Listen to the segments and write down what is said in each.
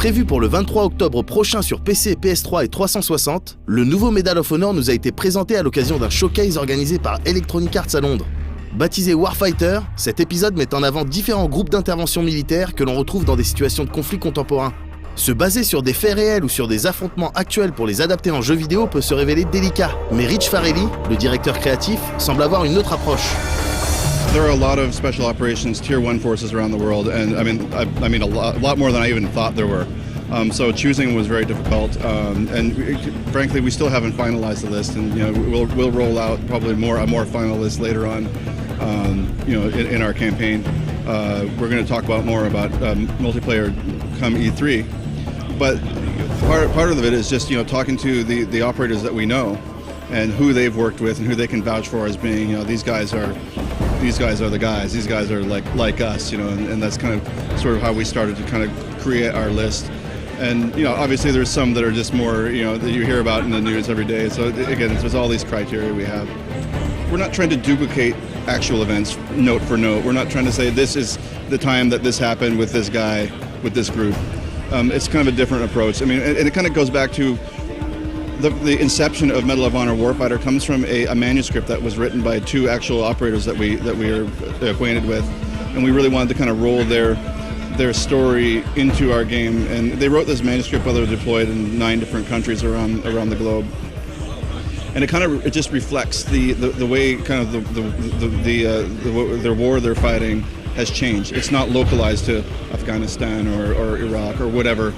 Prévu pour le 23 octobre prochain sur PC, PS3 et 360, le nouveau Medal of Honor nous a été présenté à l'occasion d'un showcase organisé par Electronic Arts à Londres. Baptisé Warfighter, cet épisode met en avant différents groupes d'intervention militaires que l'on retrouve dans des situations de conflits contemporains. Se baser sur des faits réels ou sur des affrontements actuels pour les adapter en jeu vidéo peut se révéler délicat, mais Rich Farrelly, le directeur créatif, semble avoir une autre approche. There are a lot of special operations tier 1 forces around the world, and I mean a lot more than I even thought there were. So choosing was very difficult, and frankly, we still haven't finalized the list. And we'll roll out probably a more final list later on, in our campaign. We're going to talk more about multiplayer come E3, but part of it is just talking to the operators that we know, and who they've worked with, and who they can vouch for as being these guys are the guys. These guys are like us, and that's kind of sort of how we started to kind of create our list. And obviously there's some that are just more that you hear about in the news every day. So again, there's all these criteria we have. We're not trying to duplicate actual events note for note. We're not trying to say this is the time that this happened with this guy, with this group. It's kind of a different approach. I mean, and it kind of goes back to the inception of Medal of Honor Warfighter comes from a manuscript that was written by two actual operators that we are acquainted with, and we really wanted to kind of roll their story into our game. And they wrote this manuscript while they were deployed in 9 different countries around the globe. And it just reflects the way kind of the war they're fighting has changed. It's not localized to Afghanistan or Iraq or whatever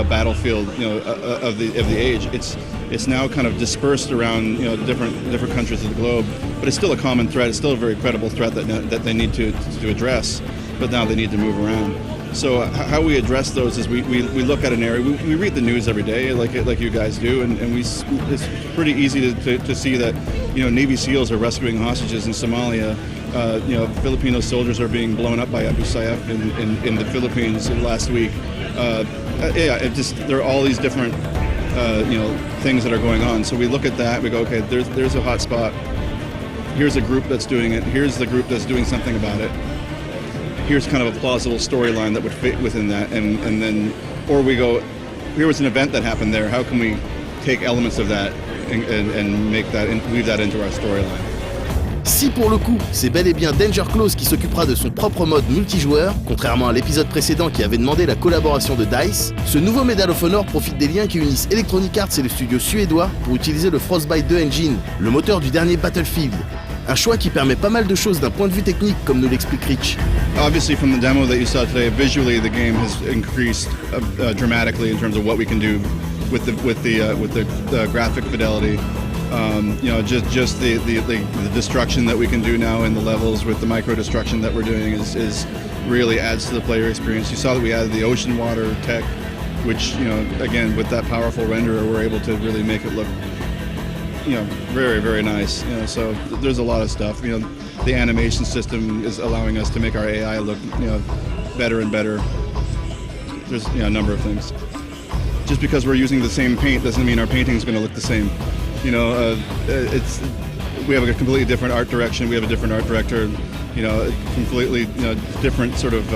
battlefield of the age. It's now kind of dispersed around different countries of the globe, but it's still a common threat. It's still a very credible threat that they need to address, but now they need to move around. So how we address those is we look at an area. We read the news every day, like you guys do, and it's pretty easy to see that Navy SEALs are rescuing hostages in Somalia. Filipino soldiers are being blown up by Abu Sayyaf in the Philippines last week. There are all these different things that are going on. So we look at that. We go, okay, there's a hot spot. Here's a group that's doing it. Here's the group that's doing something about it. Here's kind of a plausible storyline that would fit within that, and then, or we go, here was an event that happened there. How can we take elements of that and make that and weave that into our storyline? Si pour le coup, c'est bel et bien Danger Close qui s'occupera de son propre mode multijoueur, contrairement à l'épisode précédent qui avait demandé la collaboration de DICE, ce nouveau Medal of Honor profite des liens qui unissent Electronic Arts et le studio suédois pour utiliser le Frostbite 2 Engine, le moteur du dernier Battlefield. Un choix qui permet pas mal de choses d'un point de vue technique, comme nous l'explique Rich. Obviously, from the demo that you saw today, visually the game has increased dramatically in terms of what we can do with the graphic fidelity. Just the destruction that we can do now in the levels with the micro destruction that we're doing is really adds to the player experience. You saw that we added the ocean water tech, which again with that powerful renderer, we're able to really make it look very, very nice. So there's a lot of stuff. The animation system is allowing us to make our AI look better and better. There's a number of things. Just because we're using the same paint doesn't mean our painting is going to look the same. We have a completely different art direction. We have a different art director. Completely different sort of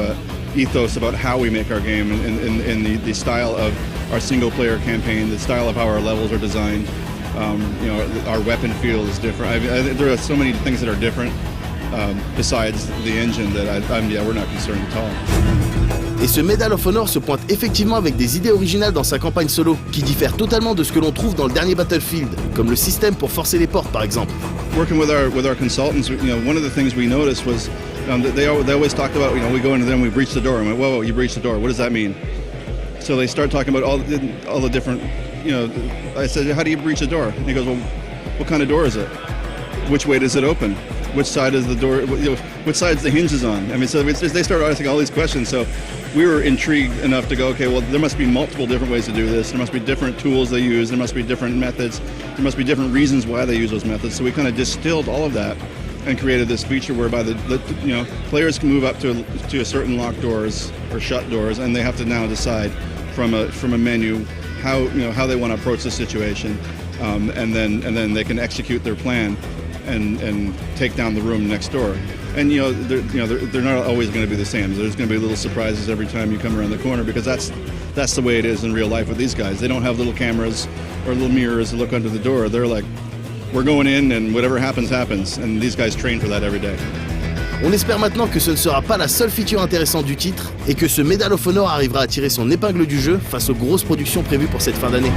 ethos about how we make our game, and the style of our single player campaign, the style of how our levels are designed. Our weapon feel is different. There are so many things that are different besides the engine that we're not concerned at all. Et ce Medal of Honor se pointe effectivement avec des idées originales dans sa campagne solo, qui diffèrent totalement de ce que l'on trouve dans le dernier Battlefield, comme le système pour forcer les portes par exemple. Working with our consultants, one of the things we noticed was they always talked about, we go into them, we breach the door. I went, whoa, you breached the door. What does that mean? So they start talking about all the different, I said, how do you breach a door? And he goes, well, what kind of door is it? Which way does it open? Which side is the door, which side is the hinges on? I mean, so they started asking all these questions. So we were intrigued enough to go, okay, well, there must be multiple different ways to do this. There must be different tools they use. There must be different methods. There must be different reasons why they use those methods. So we kind of distilled all of that and created this feature whereby the players can move up to a certain locked doors or shut doors, and they have to now decide from a menu how they want to approach the situation, and then they can execute their plan and take down the room next door. And they're not always going to be the same. There's going to be little surprises every time you come around the corner, because that's that's the way it is in real life with these guys. They don't have little cameras or little mirrors to look under the door. They're like, we're going in and whatever happens, happens. And these guys train for that every day. On espère maintenant que ce ne sera pas la seule feature intéressante du titre et que ce Medal of Honor arrivera à tirer son épingle du jeu face aux grosses productions prévues pour cette fin d'année.